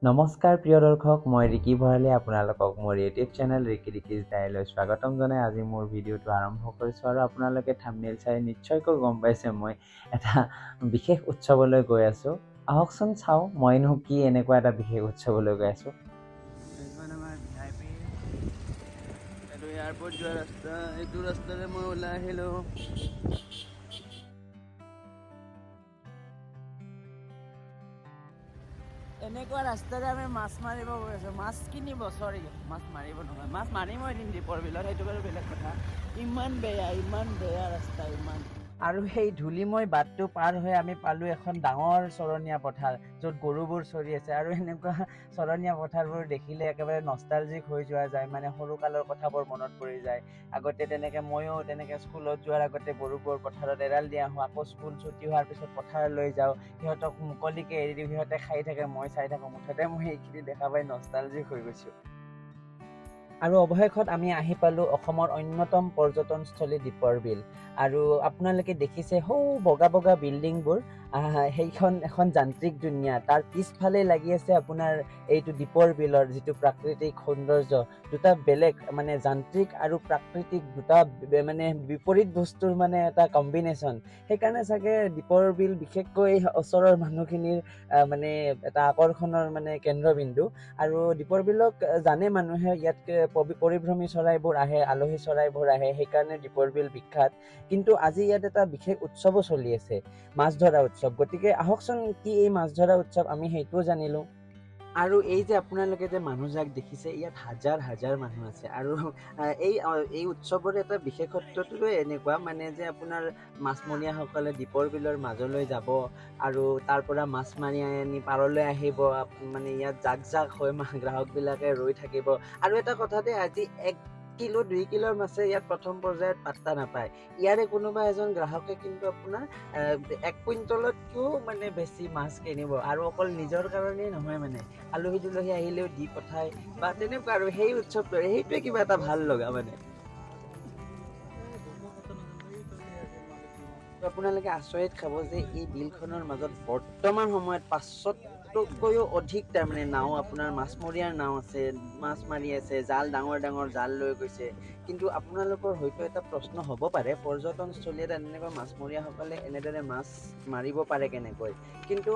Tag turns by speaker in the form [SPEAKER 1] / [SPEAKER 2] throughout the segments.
[SPEAKER 1] নমস্কাৰ প্ৰিয় দৰ্শক, মই ৰিকি ভৰালে আপোনালোকক মোৰ ইউটিউব চেনেল ৰিকিজ ডায়েৰীলৈ স্বাগতম জনাই আজি মোৰ ভিডিঅ'টো আৰম্ভ কৰিছোঁ। আৰু আপোনালোকে থাম্বনেইল চাই নিশ্চয়কৈ গম পাইছে মই এটা বিশেষ উৎসৱলৈ গৈ আছোঁ। আহকচোন চাওঁ মইনো কি এনেকুৱা এটা বিশেষ উৎসৱলৈ গৈ আছোঁ।
[SPEAKER 2] এয়াৰপোৰ্ট যোৱা ৰাস্তা, এইটো ৰাস্তাৰে মই ওলাই আহিলোঁ। এনেকুৱা ৰাস্তাৰে আমি মাছ মাৰিব গৈ আছোঁ। মাছ কিনিব, চৰি মাছ মাৰিব নহয়, মাছ মাৰিম এদিন দীপৰ বিলত, সেইটো বাৰু বেলেগ কথা। ইমান বেয়া ৰাস্তা, ইমান। আৰু সেই ধূলিময় বাটটো পাৰ হৈ আমি পালোঁ এখন ডাঙৰ চৰণীয়া পথাৰ, য'ত গৰুবোৰ চৰি আছে। আৰু এনেকুৱা চৰণীয়া পথাৰবোৰ দেখিলে একেবাৰে নষ্টালজিক হৈ যোৱা যায়, মানে সৰুকালৰ কথাবোৰ মনত পৰি যায়। আগতে ময়ো তেনেকৈ স্কুলত যোৱাৰ আগতে গৰুবোৰ পথাৰত এৰাল দি আহোঁ, আকৌ স্কুল ছুটি হোৱাৰ পিছত পথাৰলৈ যাওঁ, সিহঁতক মুকলিকৈ এৰি দিওঁ, সিহঁতে খাই থাকে, মই চাই থাকোঁ। মুঠতে মই এইখিনি দেখা পাই নষ্টালজিক হৈ গৈছোঁ। আৰু অৱশেষত আমি আহি পালোঁ অসমৰ অন্যতম পৰ্যটনস্থলী দীপৰ বিল। আৰু আপোনালোকে দেখিছে সৌ বগা বগা বিল্ডিংবোৰ, সেইখন এখন যান্ত্ৰিক দুনিয়া। তাৰ পিছফালে লাগি আছে আপোনাৰ এইটো দীপৰ বিলৰ যিটো প্ৰাকৃতিক সৌন্দৰ্য, দুটা বেলেগ মানে যান্ত্ৰিক আৰু প্ৰাকৃতিক দুটা মানে বিপৰীত বস্তুৰ মানে এটা কম্বিনেশ্যন। সেইকাৰণে চাগে দীপৰ বিল বিশেষকৈ ওচৰৰ মানুহখিনিৰ মানে এটা আকৰ্ষণৰ মানে কেন্দ্ৰবিন্দু। আৰু দীপৰ বিলক জানে মানুহে, ইয়াত পৰিভ্ৰমী চৰাইবোৰ আহে, আলহী চৰাইবোৰ আহে, সেইকাৰণে দীপৰ বিল বিখ্যাত। কিন্তু আজি ইয়াত এটা বিশেষ উৎসৱো চলি আছে, মাছ ধৰা উৎসৱ। গতিকে আহকচোন কি এই মাছ ধৰা উৎসৱ, আমি সেইটোও জানিলোঁ। আৰু এই যে আপোনালোকে যে মানুহজাক দেখিছে, ইয়াত হাজাৰ হাজাৰ মানুহ আছে। আৰু এই উৎসৱৰ এটা বিশেষত্বটো এনেকুৱা মানে যে আপোনাৰ মাছমৰীয়াসকলে দীপৰ বিলৰ মাজলৈ যাব আৰু তাৰ পৰা মাছ মাৰি আনি পাৰলৈ আহিব। মানে ইয়াত জাক হৈ গ্ৰাহকবিলাকে ৰৈ থাকিব। আৰু এটা কথা দেই, আজি 1 কিলো 2 কিলোৰ মাছে ইয়াত প্ৰথম পৰ্যায়ত পাত্তা নাপায়। ইয়াৰে কোনোবা এজন গ্ৰাহকে কিন্তু আপোনাৰ 1 কুইণ্টলতকৈও মানে বেছি মাছ কিনিব। আৰু অকল নিজৰ কাৰণেই নহয়, মানে আলহী দুলহী আহিলেও দি পঠায় বা তেনেকুৱা। আৰু সেই উৎসৱটো সেইটোৱে কিবা এটা ভাল লগা মানে। আপোনালোকে আচৰিত খাব যে এই বিলখনৰ মাজত বৰ্তমান সময়ত 500তকৈও অধিক তাৰমানে নাও, আপোনাৰ মাছমৰীয়াৰ নাও আছে, মাছ মাৰি আছে, ডাঙৰ ডাঙৰ জাল লৈ গৈছে। কিন্তু আপোনালোকৰ হয়তো এটা প্ৰশ্ন হ'ব পাৰে, পৰ্যটনস্থলী এটা এনেকৈ মাছমৰীয়াসকলে এনেদৰে মাছ মাৰিব পাৰে কেনেকৈ? কিন্তু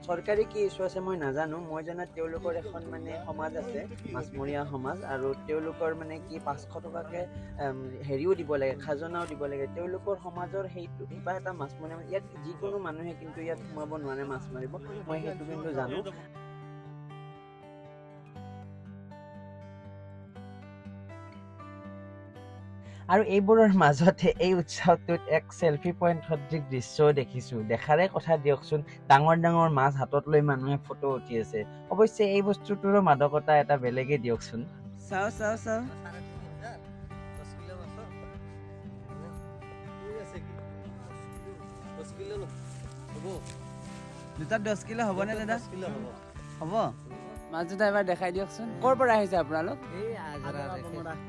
[SPEAKER 2] চৰকাৰী কি ইছ্যু আছে মই নাজানো। মই জনাত তেওঁলোকৰ এখন মানে সমাজ আছে, মাছমৰীয়া সমাজ, আৰু তেওঁলোকৰ মানে কি 500 টকাকৈ হেৰিও দিব লাগে, খাজনাও দিব লাগে। তেওঁলোকৰ সমাজৰ সেইটো কিবা এটা মাছমৰীয়া, ইয়াত যিকোনো মানুহে কিন্তু ইয়াত সোমাব নোৱাৰে মাছ মাৰিব, মই সেইটো কিন্তু জানো। আৰু এইবোৰৰ মাজতে এই উৎসৱটোত এক চেলফি পইণ্ট সদৃশ দৃশ্যও দেখিছোঁ। দেখাৰে কথা দিয়কচোন, ডাঙৰ ডাঙৰ মাছ হাতত লৈ মানুহে ফটো উঠি আছে। অৱশ্যে এই বস্তুটোৰো মাদকতা এটা বেলেগেই দিয়কচোন। চাওঁ দুটাত 10 কিলো হ'বনে দাদা? হ'ব। মাছ দুটা এবাৰ দেখাই দিয়কচোন। ক'ৰ পৰা আহিছে আপোনালোক?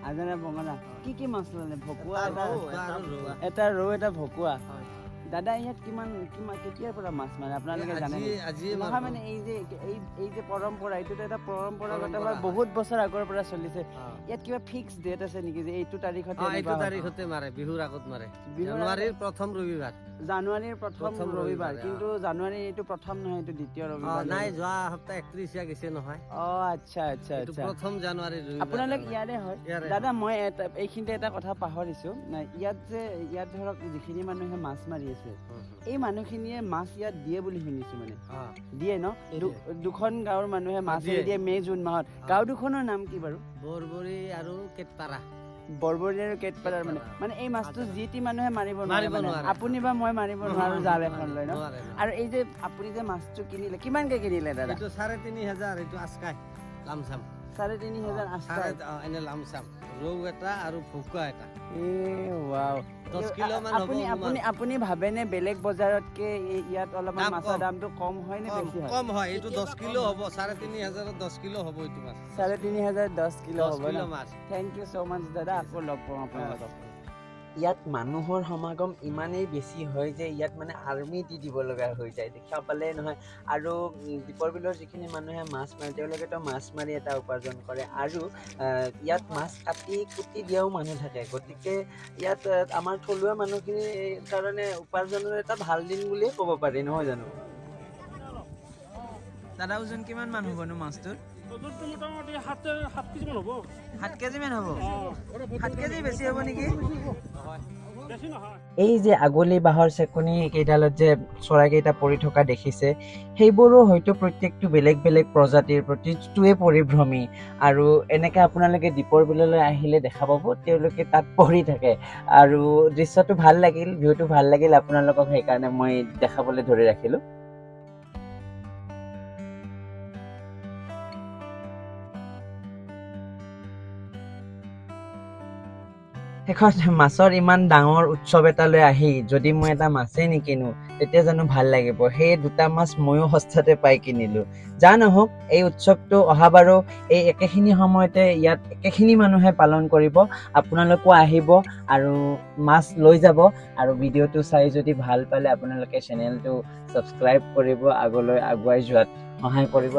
[SPEAKER 2] আজাৰা বঙলা। কি মাছ ল'লে? ভকুৱা এটা ৰৌ, এটা ভকুৱা। দাদা ইয়াত কেতিয়াৰ পৰা মাছ মাৰে আপোনালোকে জানে? নহয় মানে এই যে পৰম্পৰা, এইটোতো এটা পৰম্পৰাগত বহুত বছৰ আগৰ পৰা চলিছে। ইয়াত কিবা ফিক্স ডেট আছে নেকি যে এইটো তাৰিখতে মাৰে? বিহুৰ আগত মাৰে, জানুৱাৰীৰ প্ৰথম ৰবিবাৰ। কিন্তু জানুৱাৰীৰ এইটো প্ৰথম নহয়, এইটো দ্বিতীয় ৰবিবাৰ। নাই, যোৱা সপ্তাহ 31 গৈছে নহয়। আচ্ছা। প্ৰথম জানুৱাৰীৰ ৰবিবাৰ। আপোনালোক ইয়াৰে হয়? দাদা মই এইখিনিতে এটা কথা পাহৰিছোঁ। ইয়াত ধৰক যিখিনি মানুহে মাছ মাৰি আছে, এই মানুহখিনিয়ে মাছ ইয়াত দিয়ে বুলি শুনিছোঁ। মানে দিয়ে ন? দুখন গাঁৱৰ মানুহে মাছ দিয়ে মে' জুন মাহত। গাঁও দুখনৰ নাম কি বাৰু? বৰবৰী আৰু কেটপাৰা। মানে এই মাছটো যি টি মানুহে মাৰিব নোৱাৰে। আপুনি বা মই মাৰিব নোৱাৰো জাল এখন লৈ ন? আৰু এই যে আপুনি যে মাছটো কিনিলে, কিমানকে কিনিলে দাদা? 3,500। এইটো আচকাই লামচাম 3,500 আচকাই এনে লামচাম। ৰৌ এটা আৰু ভকুৱা এটা। 10 কিলো মান হ'ব। আপুনি ভাবেনে বেলেগ বজাৰতকে ইয়াত অলপমান মাছৰ দামটো কম হয় নে বেছি হয়? কম হয়। এইটো 10 কিলো হ'ব, 3,500 10 কিলো হ'ব। এইটো মাছ 3,500 10 কিলো হ'ব ন? থেংক ইউ ছ' মাছ দাদা, আকৌ লগ পাম আপোনালোকক। ইয়াত মানুহৰ সমাগম ইমানেই বেছি হয় যে ইয়াত মানে আৰ্মি দি দিব লগা হৈ যায়, দেখা পালে নহয়। আৰু দীপৰ বিলৰ যিখিনি মানুহে মাছ মাৰে তেওঁলোকেতো মাছ মাৰি এটা উপাৰ্জন কৰে, আৰু ইয়াত মাছ কাটি কুটি দিয়াও মানুহ থাকে। গতিকে ইয়াত আমাৰ থলুৱা মানুহখিনিৰ কাৰণে উপাৰ্জনৰ এটা ভাল দিন বুলিয়ে ক'ব পাৰি, নহয় জানো? দাদা ওজন কিমান মান হ'বনো মাছটোৰ?
[SPEAKER 3] মোটামুটি 7 কেজিমান হ'ব।
[SPEAKER 2] 7 কেজিমান হ'ব? 7 কেজি বেছি হ'ব নেকি?
[SPEAKER 3] বেছি নহয়।
[SPEAKER 2] এই যে আগলি বাঁহৰ চেকনি কেইডালত যে চৰাইকেইটা পৰি থকা দেখিছে, সেইবোৰো হয়তো প্ৰত্যেকটো বেলেগ বেলেগ প্ৰজাতিৰ, প্ৰতিটোৱে পৰিভ্ৰমী। আৰু এনেকৈ আপোনালোকে দীপৰ বিললৈ আহিলে দেখা পাব তেওঁলোকে তাত পৰি থাকে। আৰু দৃশ্যটো ভাল লাগিল, ভিউটো ভাল লাগিল আপোনালোকক, সেইকাৰণে মই দেখাবলৈ ধৰি ৰাখিলোঁ। শেষত মাছৰ ইমান ডাঙৰ উৎসৱ এটালৈ আহি যদি মই এটা মাছেই নিকিনো তেতিয়া জানো ভাল লাগিব? সেই 2টা মাছ ময়ো সস্তাতে পাই কিনিলোঁ। যা নহওক, এই উৎসৱটো অহাবাৰো এই একেখিনি সময়তে ইয়াত একেখিনি মানুহে পালন কৰিব। আপোনালোকো আহিব আৰু মাছ লৈ যাব। আৰু ভিডিঅ'টো চাই যদি ভাল পালে আপোনালোকে চেনেলটো ছাবস্ক্ৰাইব কৰিব, আগলৈ আগুৱাই যোৱাত সহায় কৰিব।